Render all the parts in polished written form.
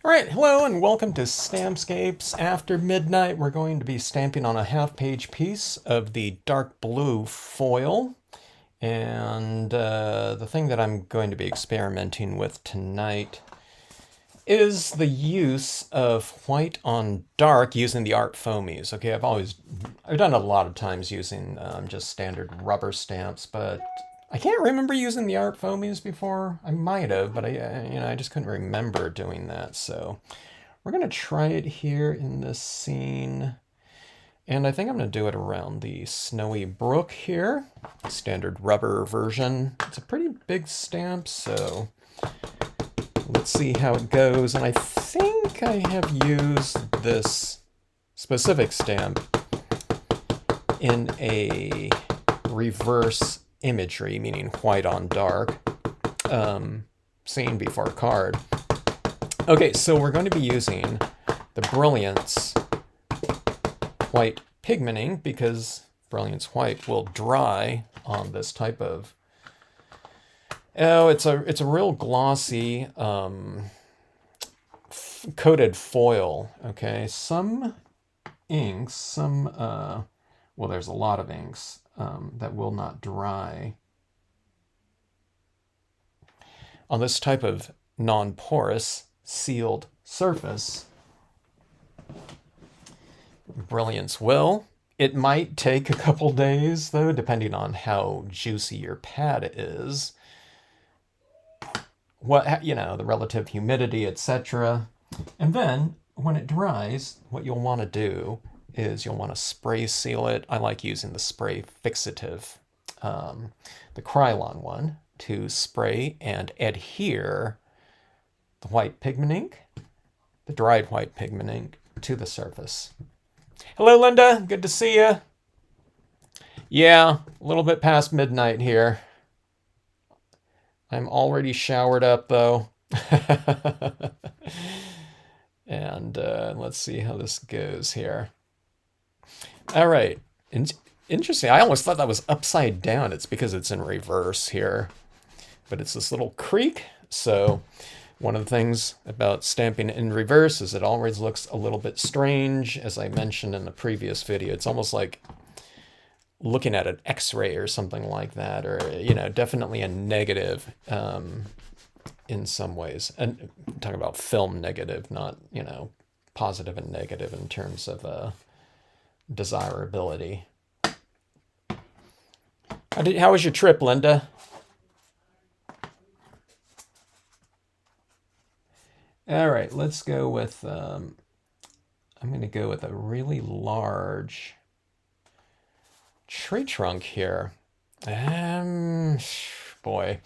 All right, hello and welcome to Stampscapes. After midnight, we're going to be stamping on a half-page piece of the dark blue foil. And the thing that I'm going to be experimenting with tonight is the use of white on dark using the ArtFoamies. Okay, I've done it a lot of times using just standard rubber stamps, but I can't remember using the ArtFoamies before. I might have, but I just couldn't remember doing that. So we're gonna try it here in this scene. And I think I'm going to do it around the Snowy Brook here. Standard rubber version. It's a pretty big stamp, so let's see how it goes. And I think I have used this specific stamp in a reverse imagery, meaning white on dark, scene before card. Okay, so we're going to be using the Brilliance white pigmenting because Brilliance white will dry on this type of, it's a real glossy coated foil. Okay, some inks, well, there's a lot of inks that will not dry on this type of non-porous sealed surface. Brilliance will. It might take a couple days, though, depending on how juicy your pad is. The relative humidity, etc. And then, when it dries, what you'll want to do is you'll want to spray seal it. I like using the spray fixative, the Krylon one, to spray and adhere the white pigment ink, the dried white pigment ink, to the surface. Hello, Linda. Good to see you. Yeah, a little bit past midnight here. I'm already showered up, though. And let's see how this goes here. All right. Interesting. I almost thought that was upside down. It's because it's in reverse here. But it's this little creek, so one of the things about stamping in reverse is it always looks a little bit strange. As I mentioned in the previous video, it's almost like looking at an X-ray or something like that, or, definitely a negative in some ways. And I'm talking about film negative, not, positive and negative in terms of desirability. How was your trip, Linda? All right, let's go with, I'm going to go with a really large tree trunk here. Boy,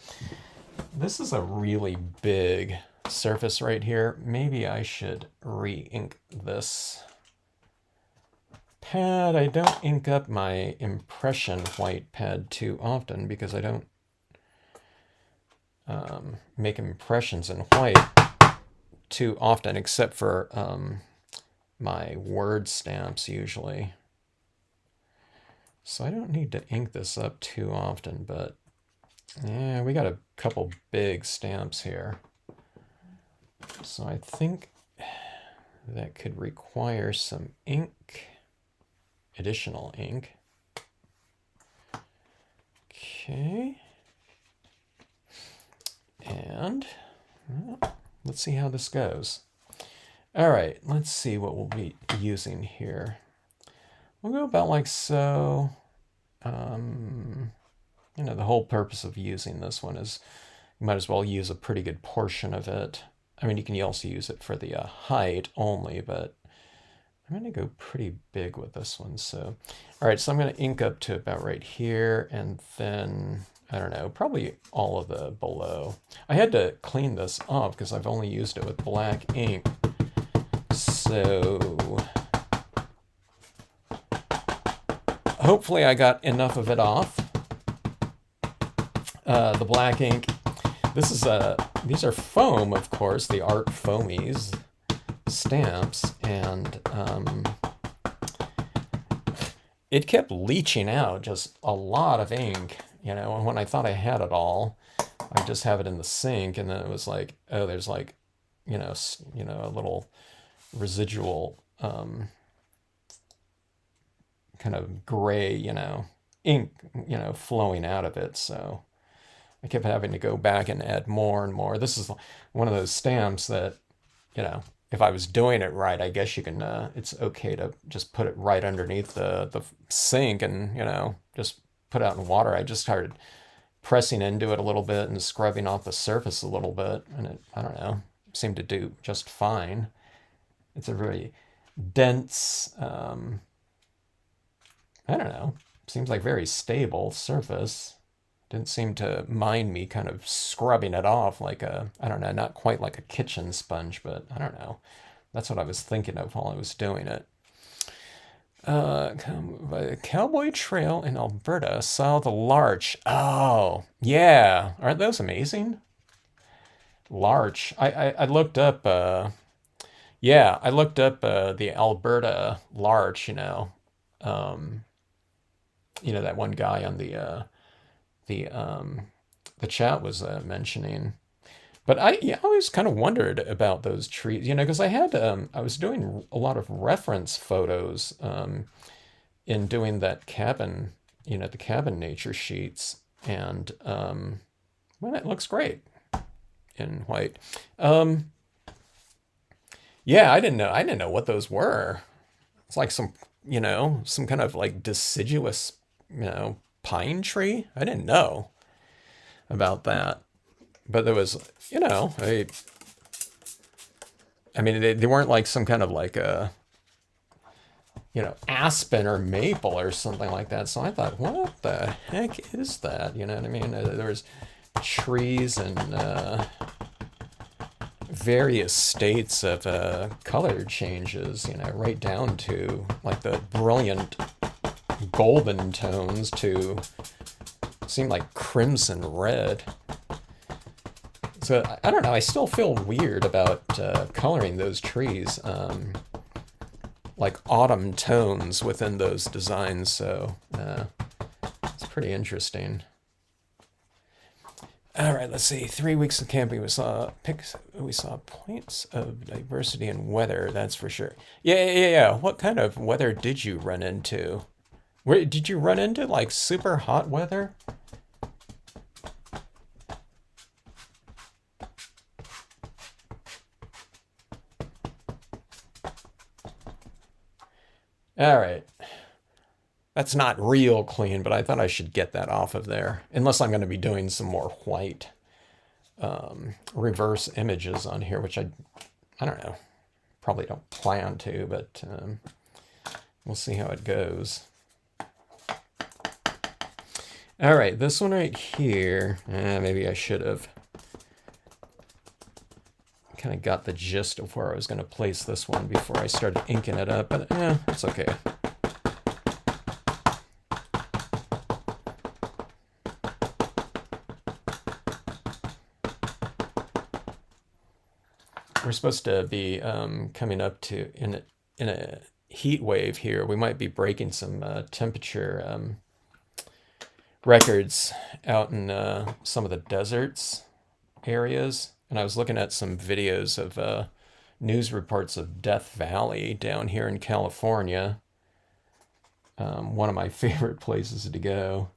this is a really big surface right here. Maybe I should re-ink this pad. I don't ink up my impression white pad too often because I don't make impressions in white too often, except for my word stamps usually. So I don't need to ink this up too often, but yeah, we got a couple big stamps here. So I think that could require some ink, additional ink. Okay. And let's see how this goes. All right, let's see what we'll be using here. We'll go about like so. The whole purpose of using this one is you might as well use a pretty good portion of it. I mean, you can also use it for the height only, but I'm going to go pretty big with this one. So, all right, so I'm going to ink up to about right here, and then, I don't know, probably all of the below. I had to clean this up because I've only used it with black ink. So hopefully I got enough of it off. The black ink. These are foam, of course, the ArtFoamies stamps, and it kept leaching out just a lot of ink, and when I thought I had it all, I just have it in the sink, and then it was like, oh, there's like a little residual kind of gray, ink, flowing out of it. So I kept having to go back and add more and more. This is one of those stamps that, if I was doing it right, I guess you can, it's okay to just put it right underneath the sink and, just put out in water. I just started pressing into it a little bit and scrubbing off the surface a little bit, and it, I don't know, seemed to do just fine. It's a really dense, I don't know, seems like very stable surface. Didn't seem to mind me kind of scrubbing it off like I don't know, not quite like a kitchen sponge, but I don't know. That's what I was thinking of while I was doing it. The Cowboy Trail in Alberta saw the larch. Oh, yeah. Aren't those amazing? Larch. I looked up, yeah, I looked up the Alberta larch, um, that one guy on the chat was mentioning. But I always kind of wondered about those trees, because I was doing a lot of reference photos in doing that cabin, the cabin nature sheets, and well, it looks great in white. Um, yeah, I didn't know what those were. It's like some kind of like deciduous, pine tree. I didn't know about that. But there was, I mean, they weren't like some kind of like a, aspen or maple or something like that. So I thought, what the heck is that? You know what I mean? There was trees and various states of color changes, right down to like the brilliant golden tones to seem like crimson red. So I don't know. I still feel weird about coloring those trees like autumn tones within those designs. So it's pretty interesting. All right, let's see. 3 weeks of camping, we saw points of diversity in weather. That's for sure. Yeah. What kind of weather did you run into? Where did you run into like super hot weather? All right. That's not real clean, but I thought I should get that off of there. Unless I'm going to be doing some more white reverse images on here, which I don't know. Probably don't plan to, but we'll see how it goes. All right, this one right here. Maybe I should have kind of got the gist of where I was going to place this one before I started inking it up, but it's okay. We're supposed to be coming up to in a heat wave here. We might be breaking some temperature records out in some of the deserts areas. And I was looking at some videos of news reports of Death Valley down here in California. One of my favorite places to go.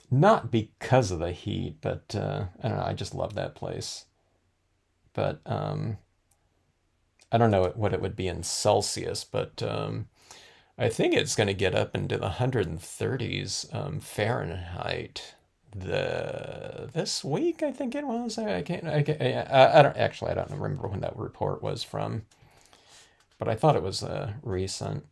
Not because of the heat, but I don't know. I just love that place. But I don't know what it would be in Celsius, but I think it's going to get up into the 130s Fahrenheit this week. I think it was. I don't remember when that report was from, but I thought it was recent.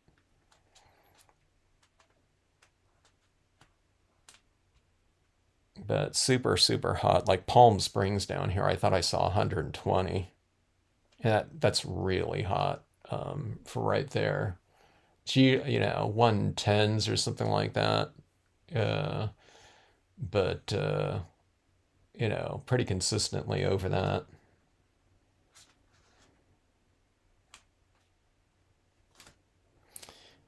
But super, super hot. Like Palm Springs down here, I thought I saw 120. And that's really hot for right there. 110s or something like that. But, pretty consistently over that.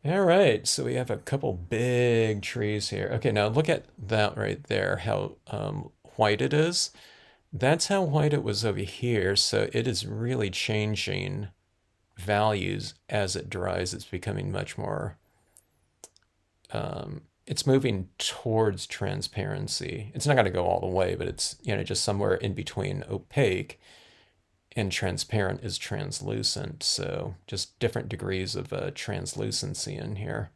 All right, so we have a couple big trees here. Okay, now look at that right there, how white it is. That's how white it was over here, so it is really changing values as it dries. It's becoming much more, it's moving towards transparency. It's not going to go all the way, but it's, you know, just somewhere in between opaque and transparent is translucent. So just different degrees of translucency in here.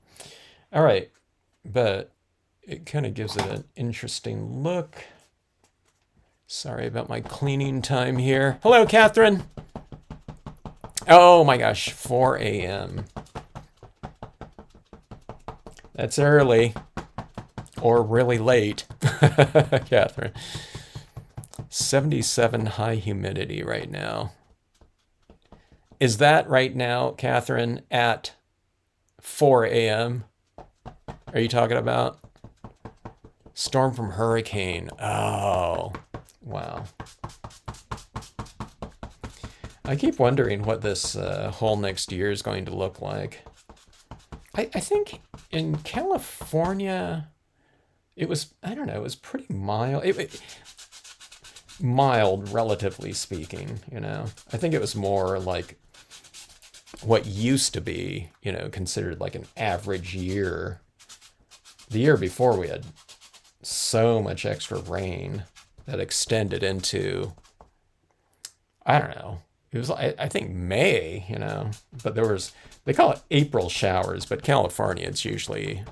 All right, but it kind of gives it an interesting look. Sorry about my cleaning time here. Hello, Catherine. Oh my gosh, 4 a.m. That's early. Or really late, Catherine. 77 high humidity right now. Is that right now, Catherine, at 4 a.m.? Are you talking about? Storm from hurricane. Oh, wow. I keep wondering what this whole next year is going to look like. I think in California, it was, I don't know, it was pretty mild. Mild, relatively speaking, you know. I think it was more like what used to be, you know, considered like an average year. The year before we had so much extra rain that extended into, I don't know, it was, I think May, you know, but there was, they call it April showers, but California, it's usually,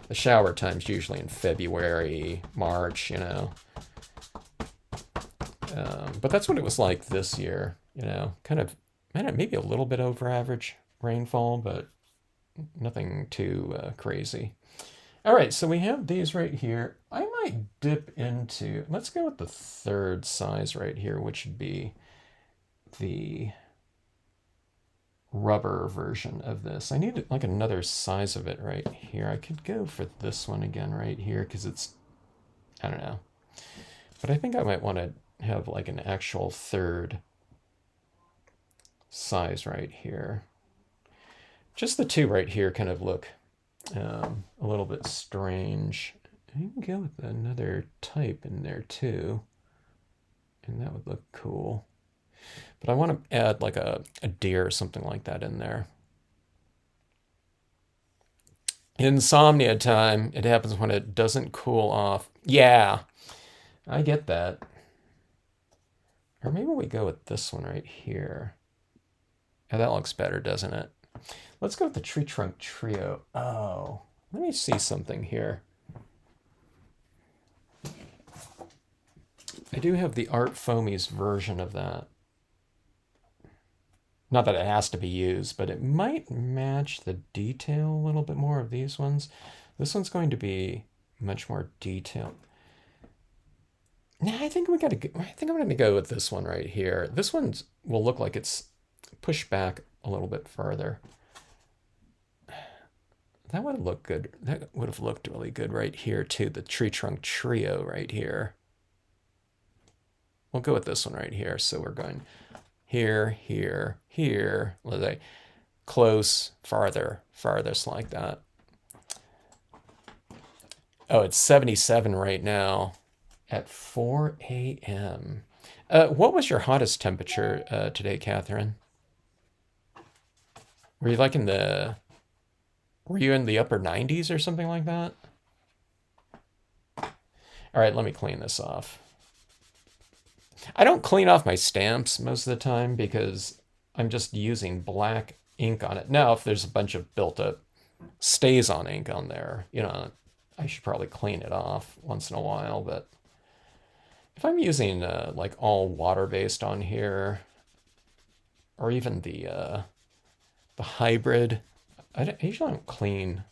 the shower time's usually in February, March, you know. But that's what it was like this year, you know, kind of, maybe a little bit over average rainfall, but nothing too crazy. All right, so we have these right here. I might dip into, let's go with the third size right here, which would be the rubber version of this. I need like another size of it right here. I could go for this one again right here because it's, I don't know. But I think I might want to have like an actual third size right here. Just the two right here kind of look a little bit strange. You can go with another type in there too, and that would look cool. But I want to add like a deer or something like that in there. Insomnia time. It happens when it doesn't cool off. Yeah, I get that. Or maybe we go with this one right here. Oh, that looks better, doesn't it? Let's go with the tree trunk trio. Oh, let me see something here. I do have the ArtFoamies version of that. Not that it has to be used, but it might match the detail a little bit more of these ones. This one's going to be much more detailed. Nah, I think I'm going to go with this one right here. This one will look like it's pushed back a little bit further. That would look good. That would have looked really good right here too. The tree trunk trio right here. We'll go with this one right here. So we're going here, here, here. Let's say close, farther, farthest like that. Oh, it's 77 right now at 4 a.m. What was your hottest temperature today, Catherine? Were you like in the, were you in the upper 90s or something like that? All right, let me clean this off. I don't clean off my stamps most of the time because I'm just using black ink on it. Now, if there's a bunch of built up stays on ink on there, you know, I should probably clean it off once in a while. But if I'm using like all water-based on here, or even the hybrid, I usually don't clean.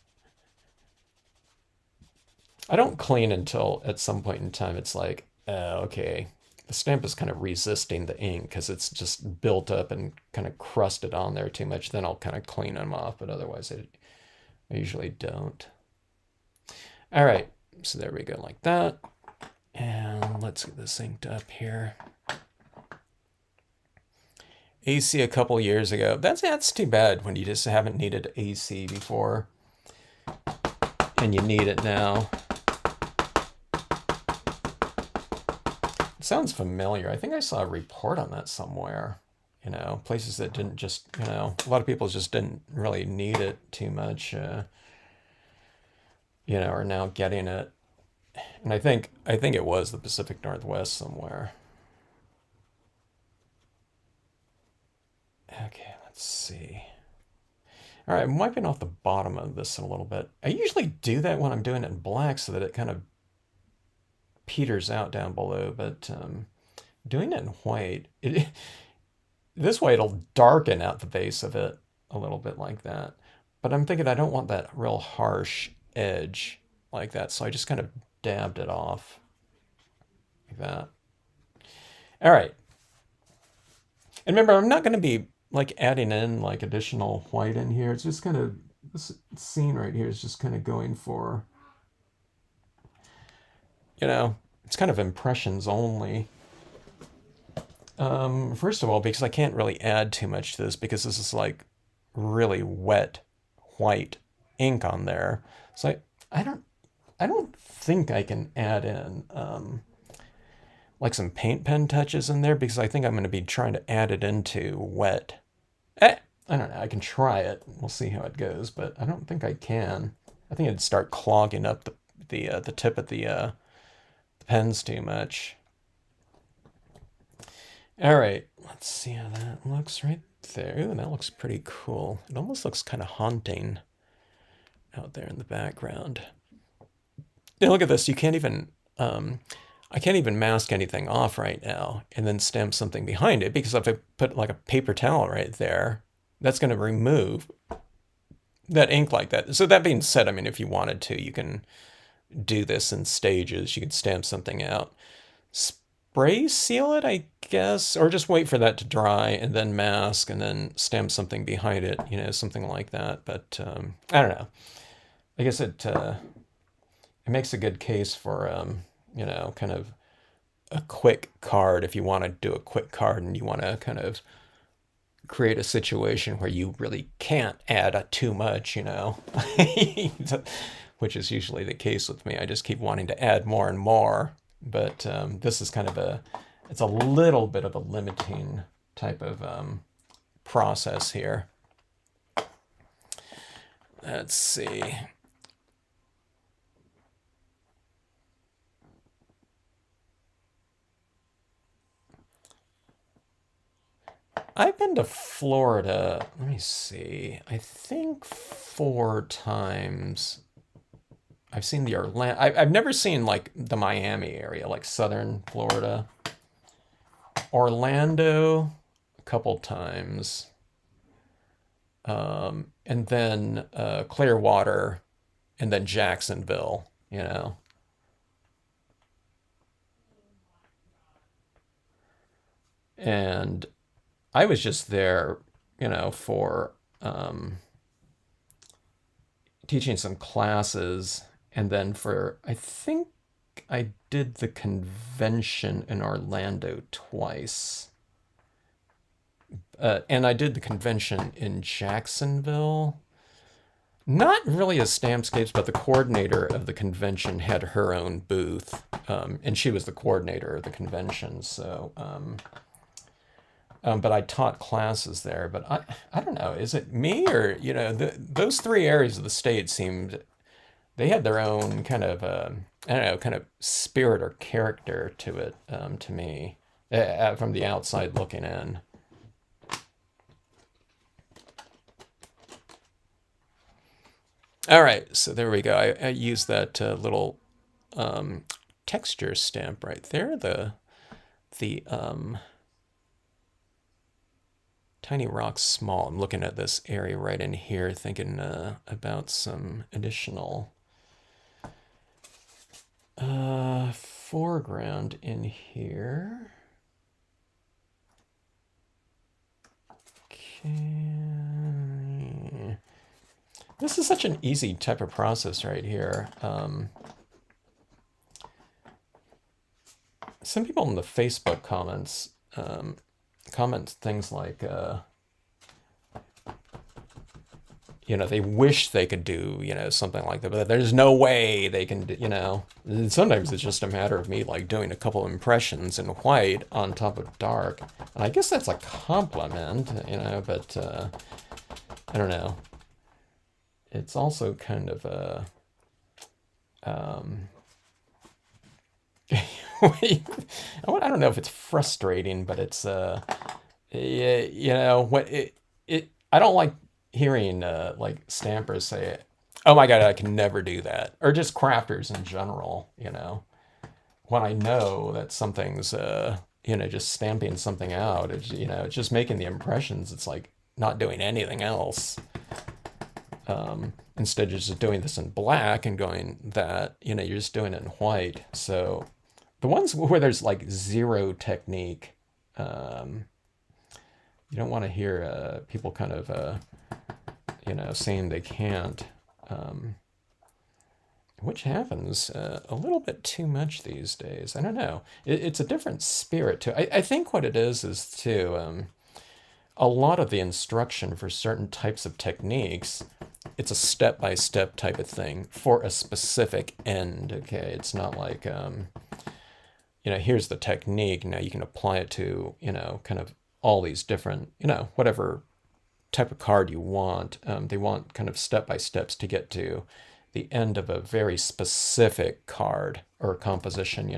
I don't clean until at some point in time it's like, okay, the stamp is kind of resisting the ink because it's just built up and kind of crusted on there too much. Then I'll kind of clean them off, but otherwise I usually don't. All right, so there we go like that. And let's get this inked up here. AC a couple years ago. That's too bad when you just haven't needed AC before and you need it now. sounds familiar. I think I saw a report on that somewhere. You know, places that didn't just, you know, a lot of people just didn't really need it too much, you know, are now getting it. And I think it was the Pacific Northwest somewhere. Okay, let's see. All right, I'm wiping off the bottom of this a little bit. I usually do that when I'm doing it in black so that it kind of peters out down below, but doing it in white, this way it'll darken out the base of it a little bit like that. But I'm thinking I don't want that real harsh edge like that, so I just kind of dabbed it off like that. All right. And remember, I'm not going to be like adding in like additional white in here. It's just kind of, this scene right here is just kind of going for, you know, it's kind of impressions only. First of all, because I can't really add too much to this because this is like really wet white ink on there. So I don't think I can add in like some paint pen touches in there because I think I'm going to be trying to add it into wet. I don't know. I can try it. We'll see how it goes, but I don't think I can. I think it'd start clogging up the tip of the pens too much. All right, let's see how that looks right there. Ooh, that looks pretty cool. It almost looks kind of haunting out there in the background. Now look at this. You can't even, I can't even mask anything off right now and then stamp something behind it because if I put like a paper towel right there, that's going to remove that ink like that. So that being said, I mean, if you wanted to, you can do this in stages. You could stamp something out. Spray seal it, I guess, or just wait for that to dry and then mask and then stamp something behind it, you know, something like that. But I don't know. I guess it makes a good case for, you know, kind of a quick card if you want to do a quick card and you want to kind of create a situation where you really can't add too much, you know, which is usually the case with me. I just keep wanting to add more and more. But this is kind of it's a little bit of a limiting type of process here. Let's see. I've been to Florida, let me see, I think 4 times. I've seen the Orlando. I've never seen like the Miami area, like southern Florida. Orlando, a couple times. And then Clearwater, and then Jacksonville, you know. And I was just there, you know, for teaching some classes. And then for, I think I did the convention in Orlando twice. And I did the convention in Jacksonville. Not really as Stampscapes, but the coordinator of the convention had her own booth. And she was the coordinator of the convention. So, but I taught classes there. But I don't know. Is it me or, you know, those 3 areas of the state seemed, they had their own kind of, I don't know, kind of spirit or character to it, to me, from the outside looking in. All right, so there we go. I used that little texture stamp right there, the Tiny Rock Small. I'm looking at this area right in here, thinking about some additional foreground in here. Okay. This is such an easy type of process right here. Some people in the Facebook comments comment things like, they wish they could do, something like that, but there's no way they can, And sometimes it's just a matter of me like doing a couple impressions in white on top of dark. And I guess that's a compliment, but I don't know. It's also kind of a, I don't know if it's frustrating, but it's, what I don't like hearing like stampers say, "Oh my God, I can never do that," or just crafters in general. When I know that something's, just stamping something out, it's just making the impressions. It's like not doing anything else. Instead of just doing this in black and going that, you're just doing it in white. So the ones where there's like zero technique, you don't want to hear people kind of, saying they can't, which happens a little bit too much these days. I don't know. It's a different spirit too. I think what it is too, a lot of the instruction for certain types of techniques, it's a step-by-step type of thing for a specific end, okay? It's not like, here's the technique, now you can apply it to, kind of all these different, whatever type of card you want. They want kind of step-by-steps to get to the end of a very specific card or composition,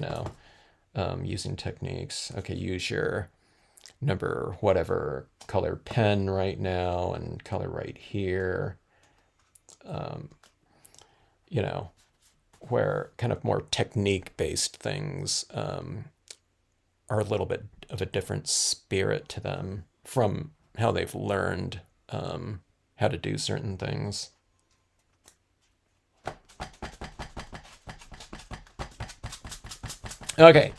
using techniques. Okay, use your number whatever color pen right now and color right here. Where kind of more technique-based things are a little bit of a different spirit to them from how they've learned how to do certain things. Okay,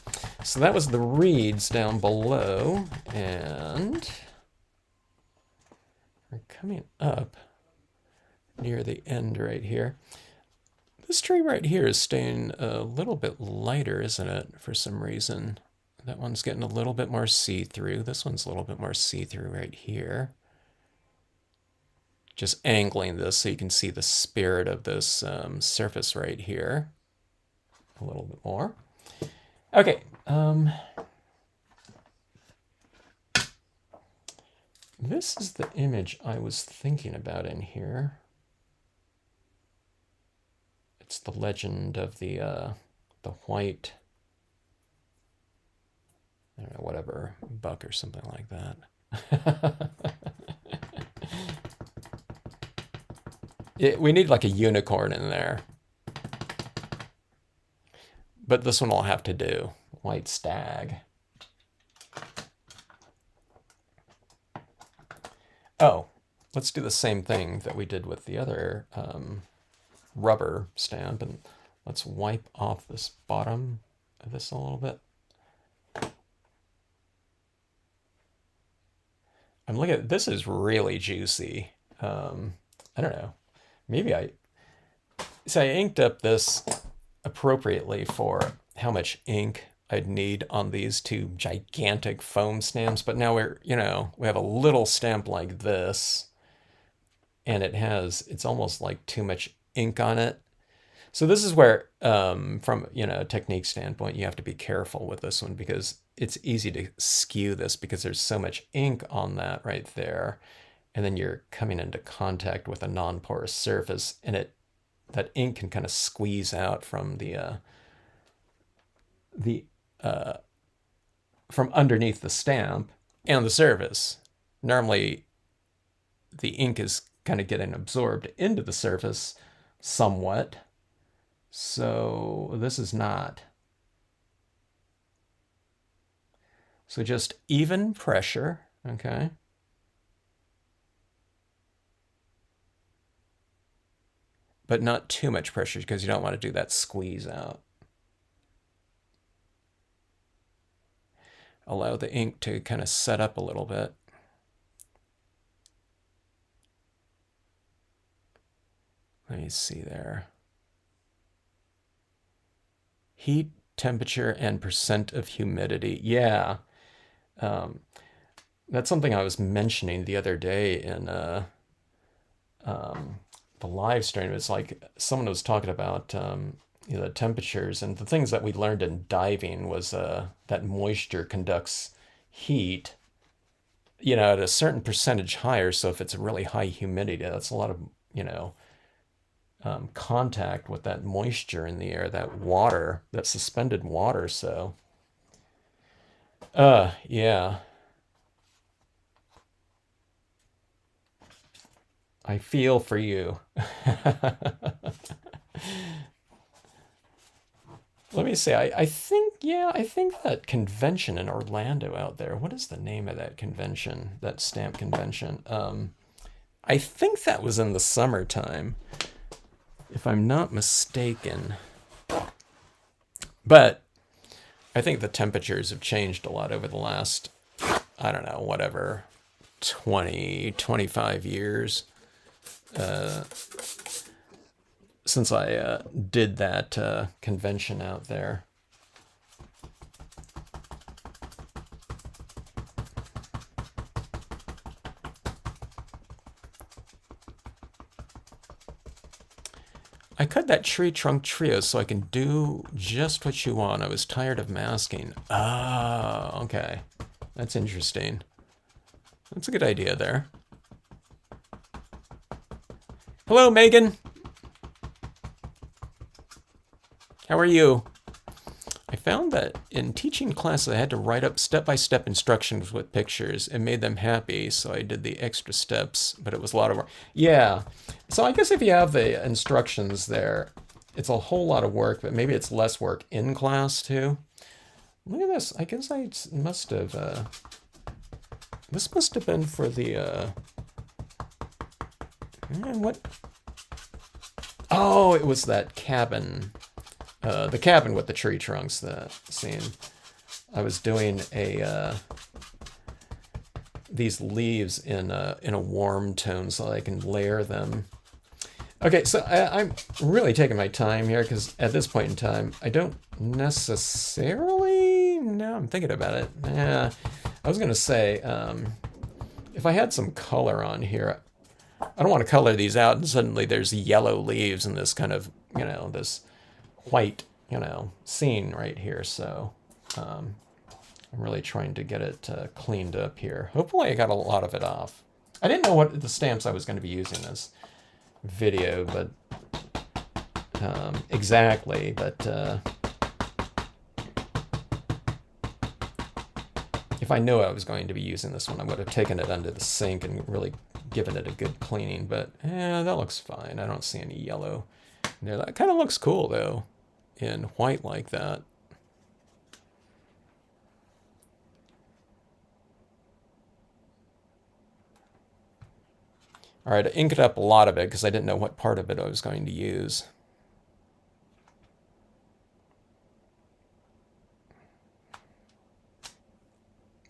so that was the reeds down below, and we're coming up near the end right here. This tree right here is staying a little bit lighter, isn't it, for some reason? That one's getting a little bit more see-through. This one's a little bit more see-through right here. Just angling this so you can see the spirit of this surface right here a little bit more. Okay. This is the image I was thinking about in here. It's the legend of the white, I don't know, whatever, buck or something like that. We need like a unicorn in there. But this one will have to do. White stag. Oh, let's do the same thing that we did with the other rubber stamp, and let's wipe off this bottom of this a little bit. I'm looking at this, is really juicy. I don't know. Maybe I inked up this appropriately for how much ink I'd need on these two gigantic foam stamps, but now we have a little stamp like this, and it's almost like too much ink on it. So this is where, from a technique standpoint, you have to be careful with this one, because it's easy to skew this because there's so much ink on that right there, and then you're coming into contact with a non-porous surface, and that ink can kind of squeeze out from from underneath the stamp and the surface. Normally, the ink is kind of getting absorbed into the surface somewhat. So this is not. So just even pressure, okay? But not too much pressure, because you don't want to do that squeeze out. Allow the ink to kind of set up a little bit. Let me see there. Heat, temperature, and percent of humidity. Yeah. That's something I was mentioning the other day in the live stream. It's like someone was talking about the temperatures, and the things that we learned in diving was that moisture conducts heat, at a certain percentage higher. So if it's a really high humidity, that's a lot of, contact with that moisture in the air, that water, that suspended water. So, yeah, I feel for you. Let me see. I think, yeah, I think that convention in Orlando out there, what is the name of that convention, that stamp convention? I think that was in the summertime, if I'm not mistaken. But I think the temperatures have changed a lot over the last, I don't know, whatever, 20, 25 years since I did that convention out there. I cut that tree trunk trio so I can do just what you want. I was tired of masking. Ah, okay. That's interesting. That's a good idea there. Hello, Megan. How are you? I found that in teaching classes, I had to write up step-by-step instructions with pictures. It made them happy, so I did the extra steps, but it was a lot of work. Yeah, so I guess if you have the instructions there, it's a whole lot of work, but maybe it's less work in class too. Look at this. I guess I must have, this must have been for the, what? Oh, it was that cabin. The cabin with the tree trunks, that scene. I was doing these leaves in a warm tone so I can layer them. Okay, so I'm really taking my time here because at this point in time, I don't necessarily, now I'm thinking about it. Yeah, I was gonna say, if I had some color on here, I don't want to color these out and suddenly there's yellow leaves and this kind of, this white, scene right here. So I'm really trying to get it cleaned up here. Hopefully I got a lot of it off. I didn't know what the stamps I was going to be using this video, but exactly, but if I knew I was going to be using this one, I would have taken it under the sink and really given it a good cleaning, but that looks fine. I don't see any yellow there. That kind of looks cool though, in white like that. All right, I inked up a lot of it because I didn't know what part of it I was going to use.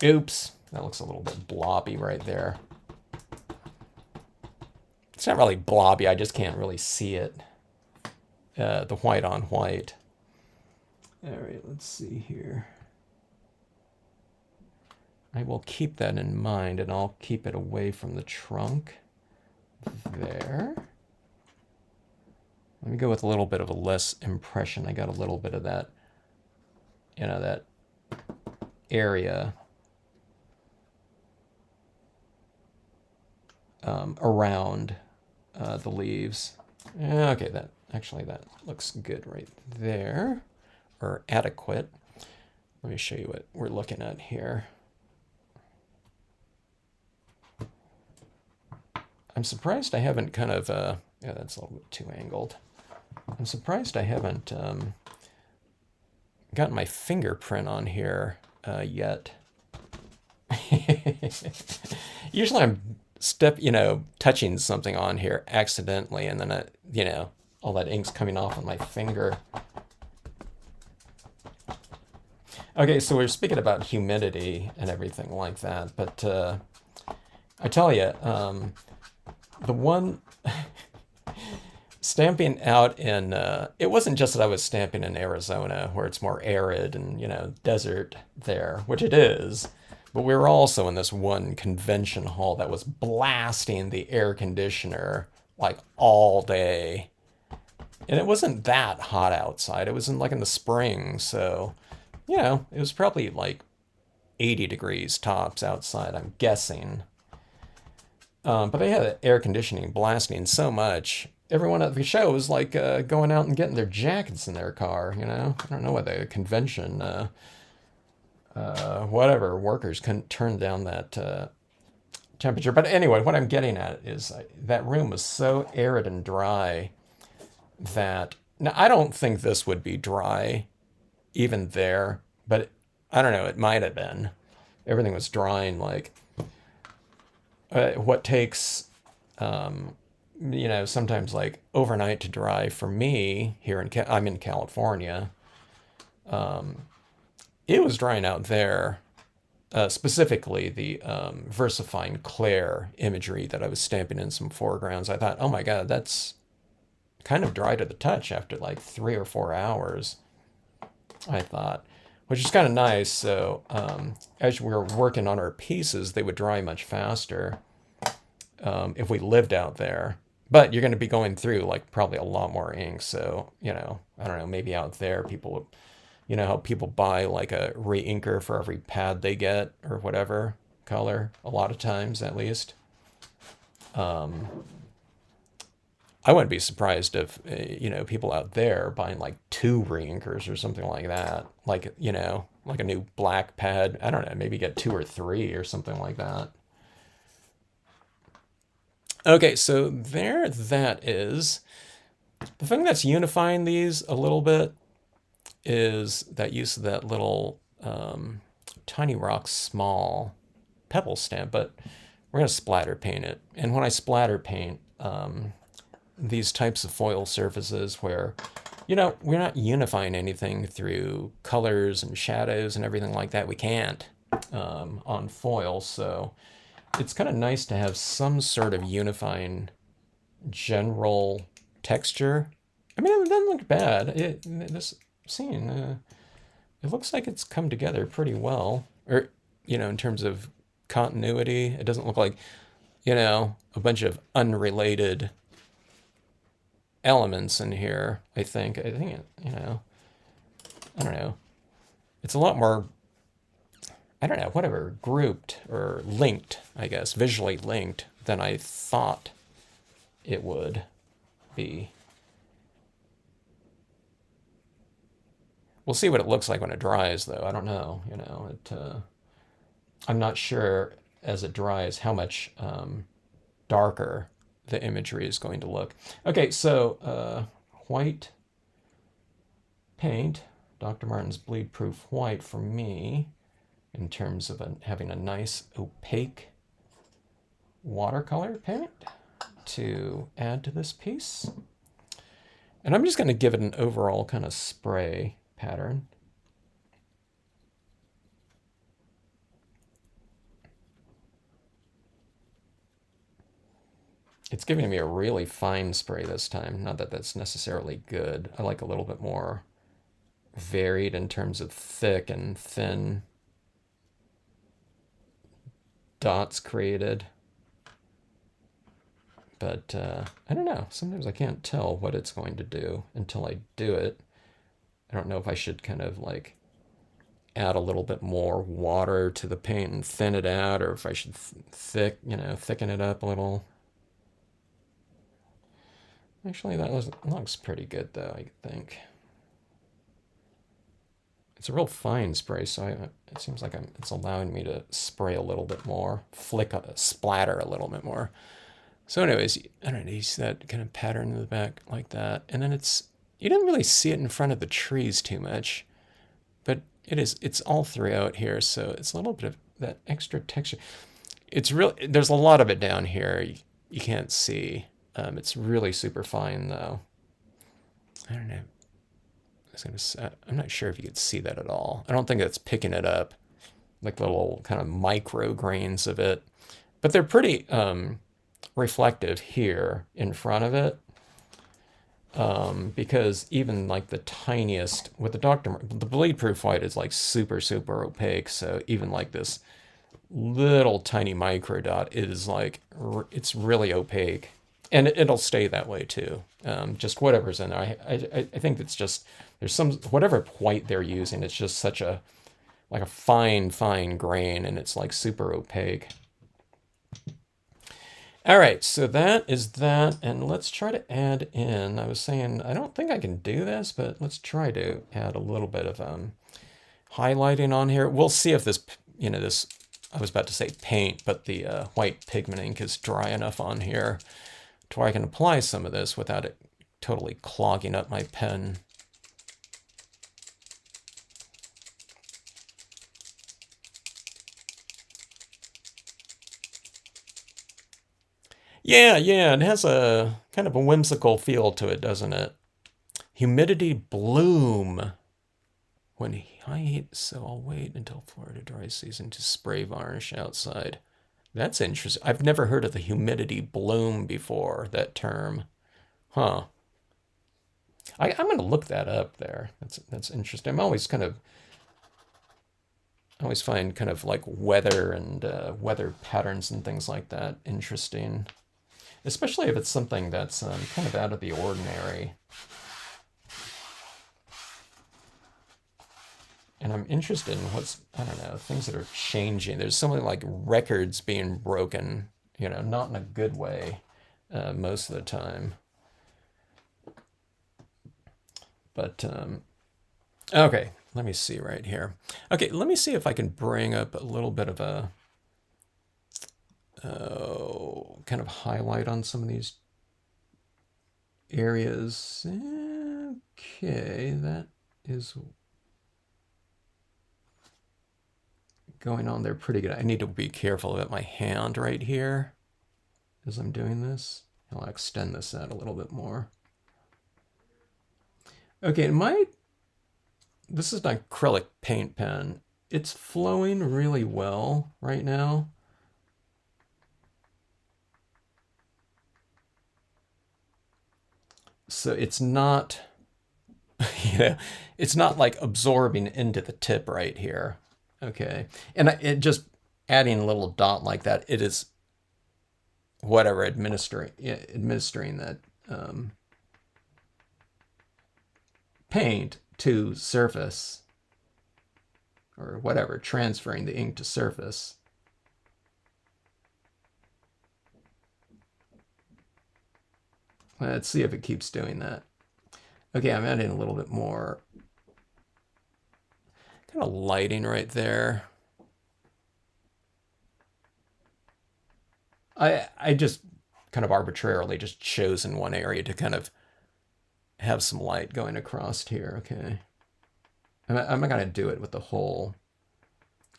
Oops, that looks a little bit blobby right there. It's not really blobby, I just can't really see it. The white on white. All right, let's see here. I will keep that in mind and I'll keep it away from the trunk. There. Let me go with a little bit of a less impression. I got a little bit of that, that area around the leaves. Okay, that looks good right there, or adequate. Let me show you what we're looking at here. I'm surprised I haven't kind of, yeah, that's a little bit too angled. I'm surprised I haven't gotten my fingerprint on here yet. Usually I'm touching something on here accidentally, and then all that ink's coming off on my finger. Okay, so we're speaking about humidity and everything like that, but I tell you, the one stamping out in, it wasn't just that I was stamping in Arizona where it's more arid and, desert there, which it is, but we were also in this one convention hall that was blasting the air conditioner like all day. And it wasn't that hot outside. It was in like in the spring, so you know, it was probably like 80 degrees tops outside, I'm guessing. But they had air conditioning blasting so much. Everyone at the show was like going out and getting their jackets in their car, you know? I don't know what the convention, whatever, workers couldn't turn down that temperature. But anyway, what I'm getting at is that room was so arid and dry that. Now, I don't think this would be dry even there, but I don't know, it might have been. Everything was drying like what takes, you know, sometimes like overnight to dry for me here I'm in California. It was drying out there, specifically the VersaFine Claire imagery that I was stamping in some foregrounds. I thought, oh my God, that's kind of dry to the touch after like 3 or 4 hours, I thought, which is kind of nice. So as we were working on our pieces, they would dry much faster if we lived out there. But you're going to be going through like probably a lot more ink. So, you know, I don't know, maybe out there people would, you know, how people buy like a re-inker for every pad they get or whatever color, a lot of times at least. I wouldn't be surprised if, you know, people out there buying like 2 re-inkers or something like that. Like, you know, like a new black pad. I don't know, maybe get 2 or 3 or something like that. Okay, so there that is. The thing that's unifying these a little bit is that use of that little Tiny Rock Small pebble stamp, but we're going to splatter paint it. And when I splatter paint, these types of foil surfaces where, you know, we're not unifying anything through colors and shadows and everything like that. We can't on foil, so it's kind of nice to have some sort of unifying general texture. I mean, it doesn't look bad. This scene, it looks like it's come together pretty well. Or, you know, in terms of continuity, it doesn't look like, you know, a bunch of unrelated elements in here. I think it, you know, I don't know. It's a lot more, I don't know, whatever, grouped or linked, I guess, visually linked than I thought it would be. We'll see what it looks like when it dries, though. I don't know, you know. I'm not sure as it dries how much darker the imagery is going to look. Okay, so white paint, Dr. Martin's Bleed Proof White for me, in terms of having a nice opaque watercolor paint to add to this piece. And I'm just going to give it an overall kind of spray pattern. It's giving me a really fine spray this time. Not that that's necessarily good. I like a little bit more varied in terms of thick and thin dots created. But I don't know. Sometimes I can't tell what it's going to do until I do it. I don't know if I should kind of like add a little bit more water to the paint and thin it out, or if I should thicken it up a little. Actually, that looks pretty good though, I think. It's a real fine spray, so it seems like it's allowing me to spray a little bit more, splatter a little bit more. So anyways, I don't know, you see that kind of pattern in the back like that. And then you don't really see it in front of the trees too much, but it's all throughout here. So it's a little bit of that extra texture. There's a lot of it down here. You can't see. It's really super fine though. I don't know. I'm not sure if you could see that at all. I don't think that's picking it up, like little kind of micro grains of it, but they're pretty reflective here in front of it, because even like the tiniest with the bleed proof white is like super opaque, so even like this little tiny micro dot is like it's really opaque And it'll stay that way too. Just whatever's in there. I think it's just, there's some, whatever white they're using, it's just such a, like a fine grain, and it's like super opaque. All right, so that is that, and let's try to add in, I was saying, I don't think I can do this, but let's try to add a little bit of highlighting on here. We'll see if this, this, I was about to say paint, but the white pigment ink is dry enough on here to where I can apply some of this without it totally clogging up my pen. Yeah, it has a kind of a whimsical feel to it, doesn't it? Humidity bloom. When high heat, so I'll wait until Florida dry season to spray varnish outside. That's interesting. I've never heard of the humidity bloom before, that term. Huh. I'm going to look that up there. That's interesting. I always find kind of like weather and weather patterns and things like that interesting, especially if it's something that's kind of out of the ordinary. And I'm interested in what's, I don't know, things that are changing. There's something like records being broken, not in a good way most of the time. But, okay, let me see right here. Okay, let me see if I can bring up a little bit of a kind of highlight on some of these areas. Okay, that is going on there pretty good. I need to be careful about my hand right here as I'm doing this. I'll extend this out a little bit more. Okay, this is an acrylic paint pen. It's flowing really well right now. So it's not, it's not like absorbing into the tip right here. Okay. And it just adding a little dot like that, it is whatever administering that paint to surface, or whatever, transferring the ink to surface. Let's see if it keeps doing that. Okay, I'm adding a little bit more kind of lighting right there. I just kind of arbitrarily just chosen one area to kind of have some light going across here. Okay. I'm not going to do it with the whole,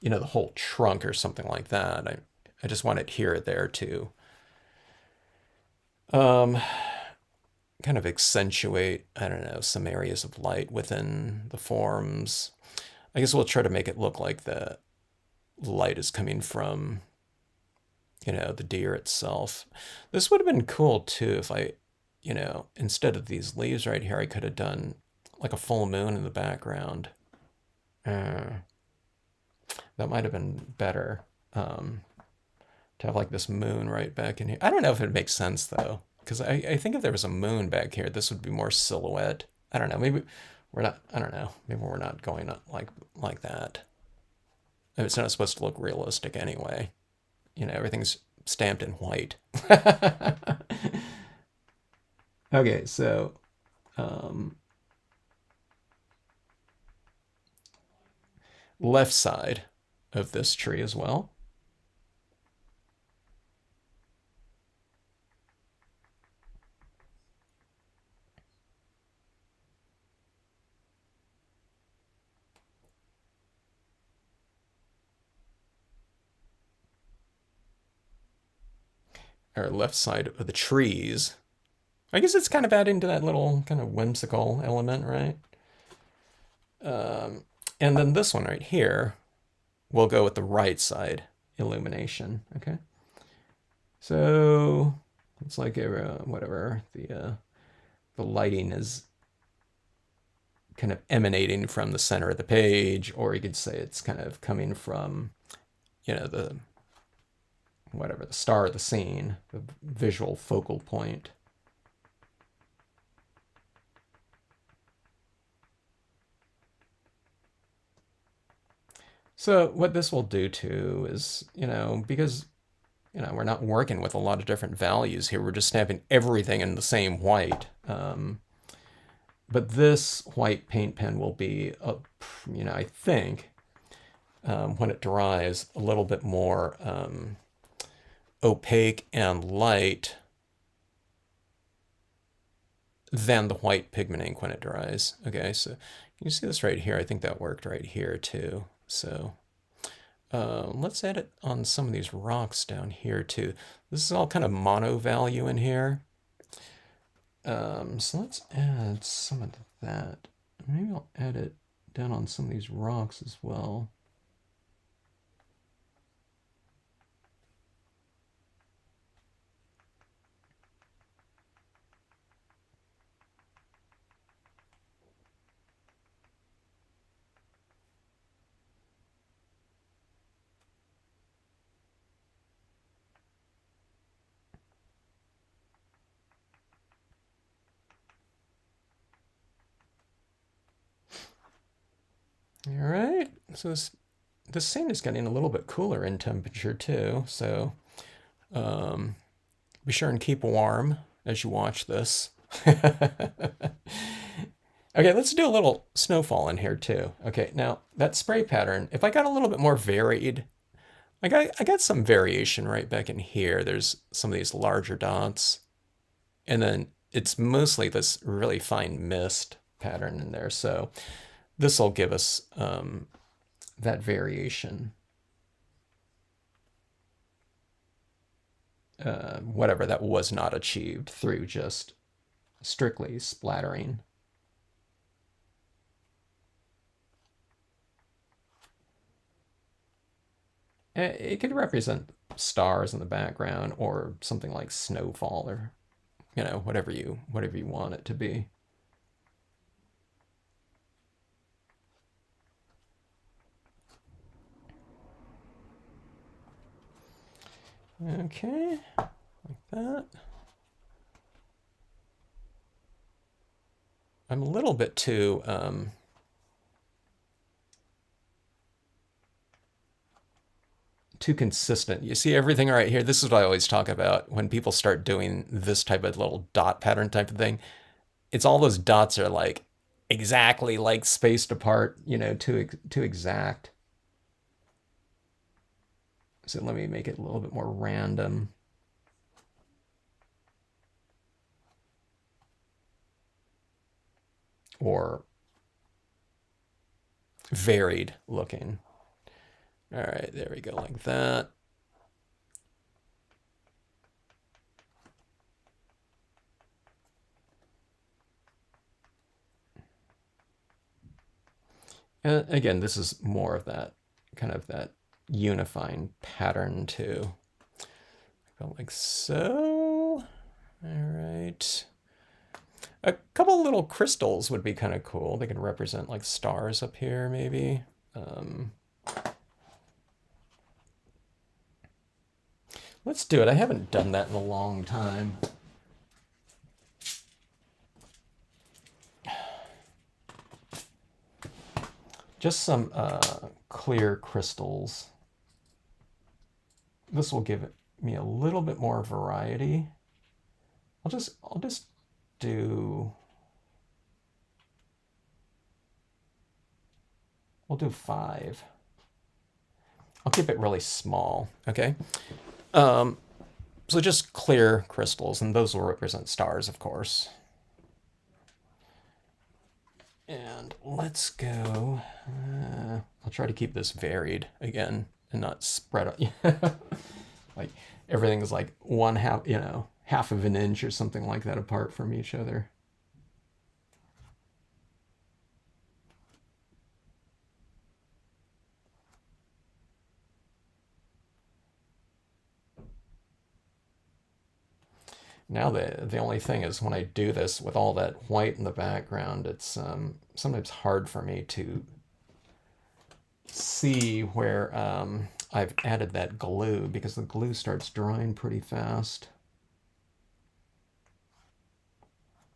the whole trunk or something like that. I just want it here or there too. Kind of accentuate, I don't know, some areas of light within the forms. I guess we'll try to make it look like the light is coming from, the deer itself. This would have been cool too if I, instead of these leaves right here, I could have done like a full moon in the background. That might have been better, to have like this moon right back in here. I don't know if it makes sense though, because I think if there was a moon back here, this would be more silhouette. I don't know. Maybe we're not. I don't know. Maybe we're not going up like that. It's not supposed to look realistic anyway. Everything's stamped in white. Okay, so left side of this tree as well. Or left side of the trees. I guess it's kind of adding to that little kind of whimsical element, right? And then this one right here, we'll go with the right side illumination, okay? So it's like whatever, the lighting is kind of emanating from the center of the page, or you could say it's kind of coming from, the whatever, the star of the scene, the visual focal point. So what this will do too is, because, we're not working with a lot of different values here. We're just stamping everything in the same white. But this white paint pen will be, I think, when it dries, a little bit more opaque and light than the white pigment ink when it dries. Okay, so you see this right here. I think that worked right here too. So let's add it on some of these rocks down here too. This is all kind of mono value in here. So let's add some of that. Maybe I'll add it down on some of these rocks as well. All right, so this sand is getting a little bit cooler in temperature too, so be sure and keep warm as you watch this. Okay, let's do a little snowfall in here too. Okay, now that spray pattern, if I got a little bit more varied, I got some variation right back in here. There's some of these larger dots, and then it's mostly this really fine mist pattern in there. So this will give us that variation. Whatever that was not achieved through just strictly splattering. It could represent stars in the background or something like snowfall or, whatever you want it to be. Okay, like that. I'm a little bit too consistent. You see everything right here? This is what I always talk about when people start doing this type of little dot pattern type of thing. It's all those dots are like exactly like spaced apart, too exact. So let me make it a little bit more random. Or varied looking. All right, there we go, like that. And again, this is more of that kind of that unifying pattern too. Go like so. All right. A couple little crystals would be kind of cool. They could represent like stars up here, maybe. Let's do it. I haven't done that in a long time. Just some clear crystals. This will give me a little bit more variety. I'll just do. We'll do 5. I'll keep it really small. Okay. So just clear crystals, and those will represent stars, of course. And let's go. I'll try to keep this varied again and not spread out. Like everything's like one half, half of an inch or something like that apart from each other. Now the only thing is when I do this with all that white in the background, it's sometimes hard for me to see where I've added that glue, because the glue starts drying pretty fast.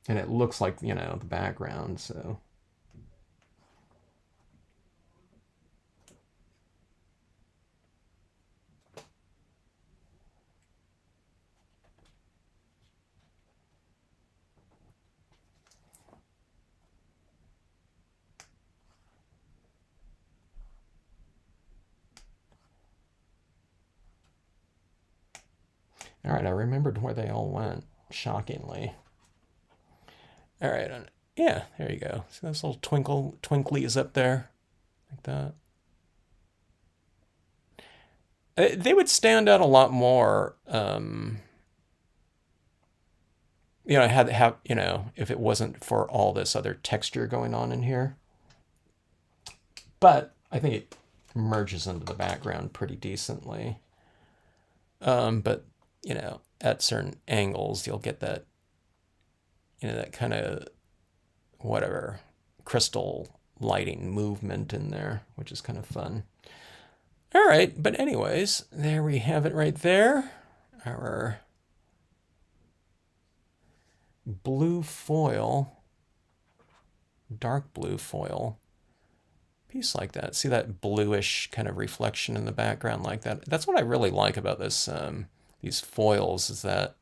And it looks like, you know, the background, so. All right, I remembered where they all went, shockingly. All right, yeah, there you go. See those little twinklies up there, like that. They would stand out a lot more, you know, you know, if it wasn't for all this other texture going on in here. But I think it merges into the background pretty decently. But you know, at certain angles, you'll get that, you know, that kind of whatever crystal lighting movement in there, which is kind of fun. All right, but anyways, there we have it right there. Our blue foil, dark blue foil piece like that. See that bluish kind of reflection in the background like that? That's what I really like about this, these foils, is that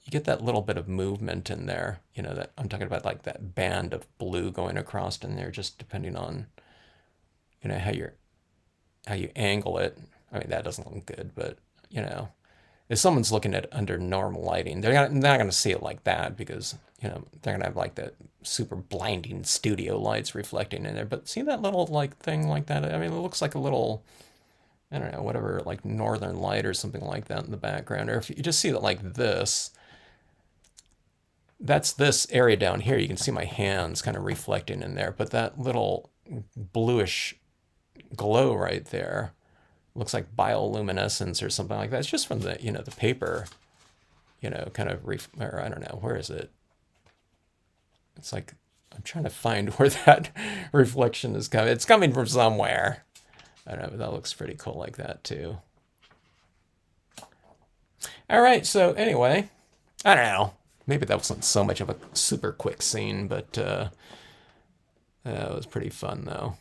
you get that little bit of movement in there. You know, that I'm talking about, like that band of blue going across in there, just depending on, you know, how you angle it. I mean, that doesn't look good, but you know, if someone's looking at it under normal lighting, they're not going to see it like that, because you know they're going to have like the super blinding studio lights reflecting in there. But see that little like thing like that? I mean, it looks like a little, I don't know, whatever, like northern light or something like that in the background. Or if you just see it like this, that's this area down here. You can see my hands kind of reflecting in there, but that little bluish glow right there looks like bioluminescence or something like that. It's just from the, you know, the paper, you know, kind of, or I don't know, where is it? It's like, I'm trying to find where that reflection is coming. It's coming from somewhere. I don't know, but that looks pretty cool like that too. All right, so anyway, I don't know. Maybe that wasn't so much of a super quick scene, but it was pretty fun though.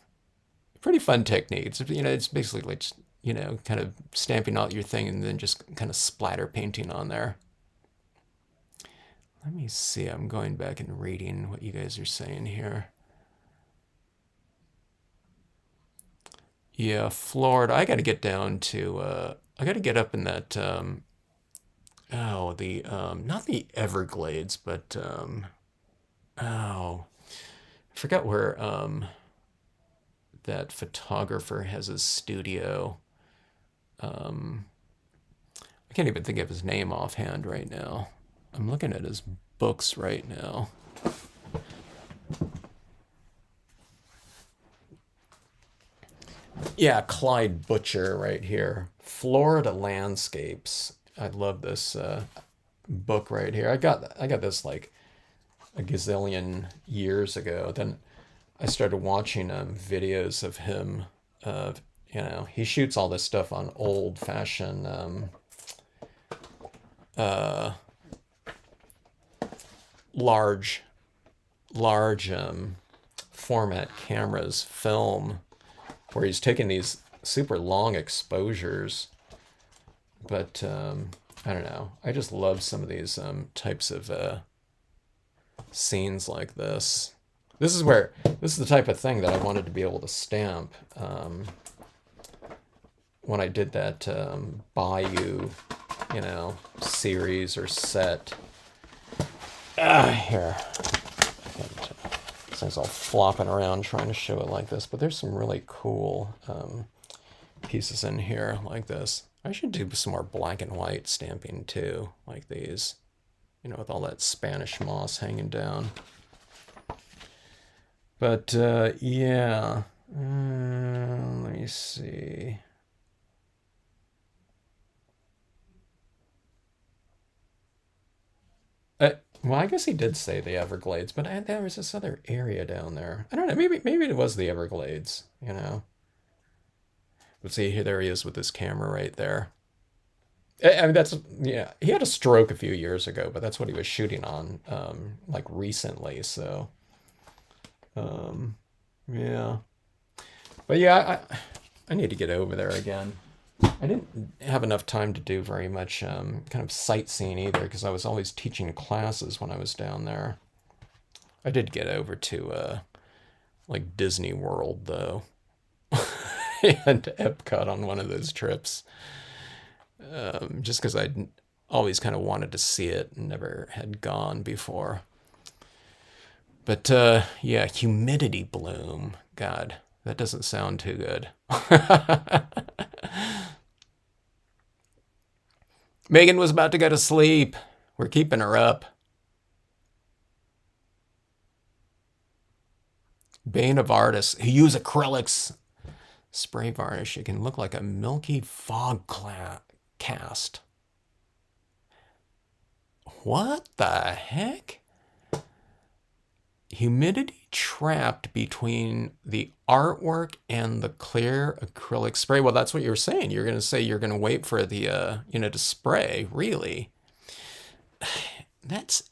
Pretty fun technique. It's, you know, it's basically like, you know, kind of stamping out your thing and then just kind of splatter painting on there. Let me see. I'm going back and reading what you guys are saying here. Yeah, Florida. I got to get down to. I got to get up in that. Oh, the not the Everglades, but oh, I forgot where that photographer has his studio. I can't even think of his name offhand right now. I'm looking at his books right now. Yeah, Clyde Butcher right here. Florida Landscapes. I love this book right here. I got this like a gazillion years ago. Then I started watching videos of him. You know, he shoots all this stuff on old-fashioned large format cameras, film, where he's taking these super long exposures. But I don't know. I just love some of these types of scenes like this. This is the type of thing that I wanted to be able to stamp when I did that Bayou, you know, series or set. Here. This thing's all flopping around trying to show it like this, but there's some really cool pieces in here like this. I should do some more black and white stamping too, like these, you know, with all that Spanish moss hanging down. But yeah, let me see. Well, I guess he did say the Everglades, but there was this other area down there. I don't know. Maybe it was the Everglades. You know. See, here, there he is with his camera right there. I mean, that's, yeah, he had a stroke a few years ago, but that's what he was shooting on, like recently. So, yeah. But yeah, I need to get over there again. I didn't have enough time to do very much kind of sightseeing either because I was always teaching classes when I was down there. I did get over to like Disney World though, and Epcot on one of those trips, just because I'd always kind of wanted to see it and never had gone before. But yeah, humidity bloom. God, that doesn't sound too good. Megan was about to go to sleep. We're keeping her up. Bane of artists who use acrylics. Spray varnish. It can look like a milky fog cast. What the heck? Humidity trapped between the artwork and the clear acrylic spray. Well, that's what you're saying. You're going to say you're going to wait for the, to spray. Really? That's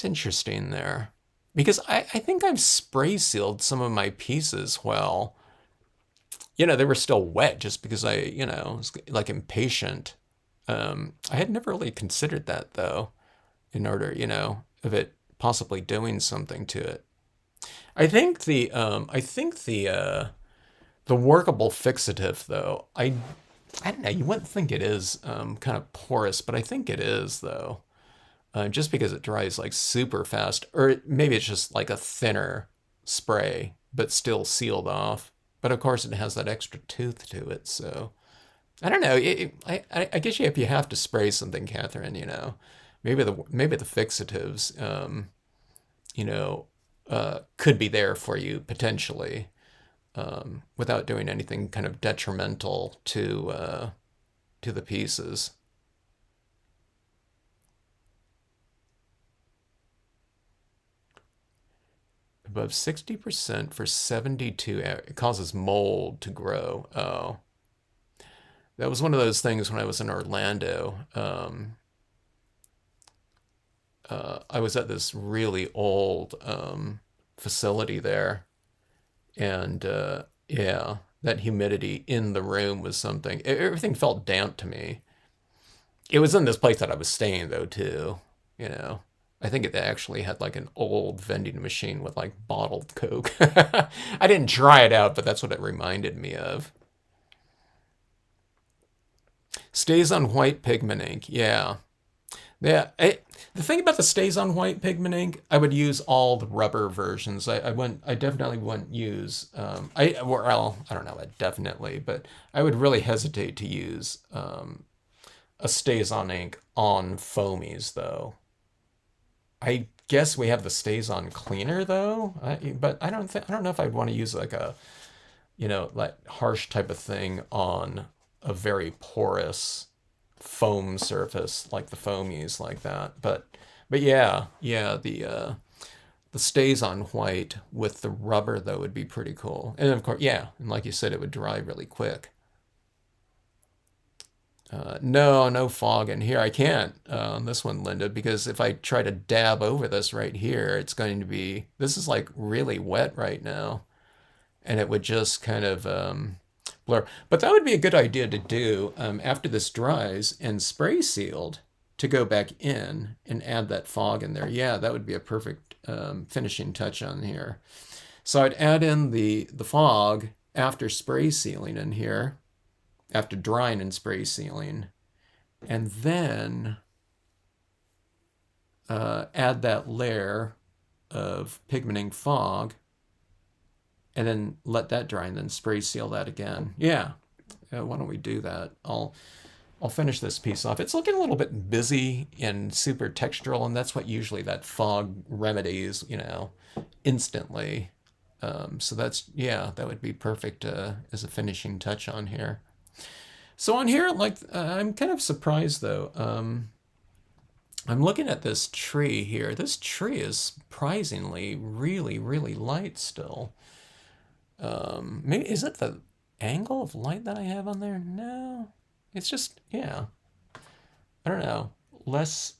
interesting there. Because I think I've spray sealed some of my pieces well. They were still wet just because I, was like impatient. I had never really considered that though, in order, of it possibly doing something to it. The workable fixative though, I don't know, you wouldn't think it is kind of porous, but I think it is though. Just because it dries like super fast, or maybe it's just like a thinner spray, but still sealed off. But of course, it has that extra tooth to it, so I don't know. I guess if you have to spray something, Catherine, maybe the fixatives, could be there for you potentially, without doing anything kind of detrimental to the pieces. Above 60% for 72 hours. It causes mold to grow. Oh. That was one of those things when I was in Orlando. I was at this really old facility there. And yeah, that humidity in the room was something. Everything felt damp to me. It was in this place that I was staying, though, too. I think it actually had like an old vending machine with like bottled Coke. I didn't try it out, but that's what it reminded me of. Stays on white pigment ink. Yeah. Yeah. The thing about the stays on white pigment ink, I would use all the rubber versions. I definitely wouldn't use, I don't know, definitely, but I would really hesitate to use a stays on ink on foamies though. I guess we have the stays on cleaner though, but I don't know if I'd want to use like a, like harsh type of thing on a very porous foam surface like the foamies like that. But yeah, the stays on white with the rubber though would be pretty cool. And of course, yeah, and like you said, it would dry really quick. No fog in here. I can't on this one, Linda, because if I try to dab over this right here, it's going to be, this is like really wet right now, and it would just kind of blur. But that would be a good idea to do after this dries and spray sealed, to go back in and add that fog in there. Yeah, that would be a perfect finishing touch on here. So I'd add in the fog after spray sealing in here, after drying and spray sealing, and then add that layer of pigmenting fog, and then let that dry, and then spray seal that again. Yeah, why don't we do that? I'll finish this piece off. It's looking a little bit busy and super textural, and that's what usually that fog remedies, instantly. So that's, yeah, that would be perfect as a finishing touch on here. So on here, like, I'm kind of surprised though. I'm looking at this tree here. This tree is surprisingly really, really light still. Maybe, is it angle of light that I have on there? No. It's just, yeah. I don't know. Less,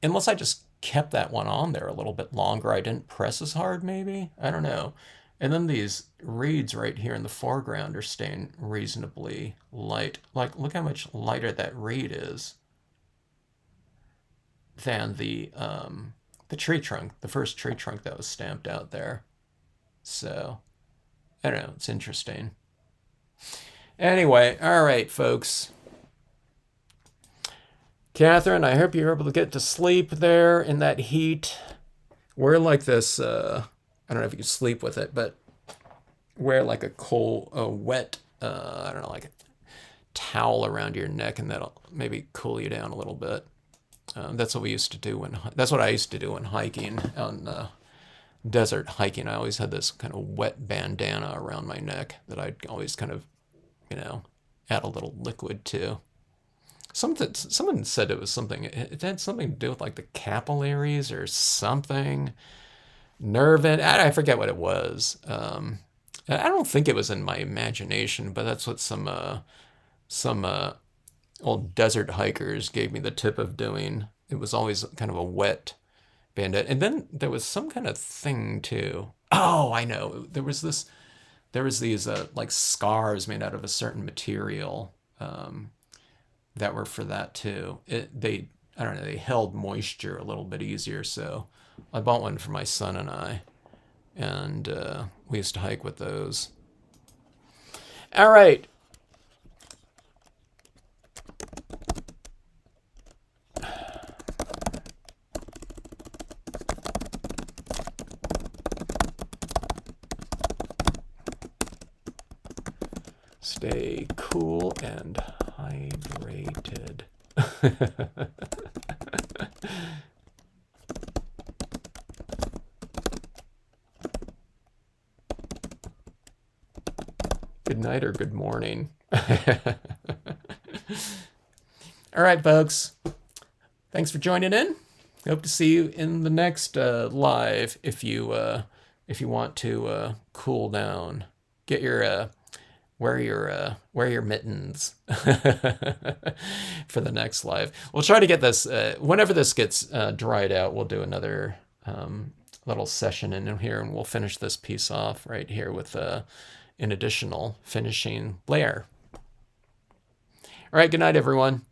unless I just kept that one on there a little bit longer. I didn't press as hard, maybe. I don't know. And then these reeds right here in the foreground are staying reasonably light. Like, look how much lighter that reed is than the tree trunk, the first tree trunk that was stamped out there. So, I don't know. It's interesting. Anyway, all right, folks. Catherine, I hope you're able to get to sleep there in that heat. Wear like this, I don't know if you can sleep with it, but wear like a wet, I don't know, like a towel around your neck, and that'll maybe cool you down a little bit. That's what we used to do that's what I used to do when hiking, on desert hiking. I always had this kind of wet bandana around my neck that I'd always kind of, add a little liquid to. Someone said it was something, it had something to do with like the capillaries or something. I forget what it was. I don't think it was in my imagination, but that's what some old desert hikers gave me the tip of doing. It was always kind of a wet bandit. And then there was some kind of thing too. Oh, I know. There was these like scars made out of a certain material that were for that too. I don't know, they held moisture a little bit easier, so I bought one for my son and I, and we used to hike with those. All right. Stay cool and hydrated. Good night or good morning. All right, folks. Thanks for joining in. Hope to see you in the next live. If you want to cool down, get your wear your mittens for the next live. We'll try to get this whenever this gets dried out. We'll do another little session in here, and we'll finish this piece off right here with an additional finishing layer. All right, good night, everyone.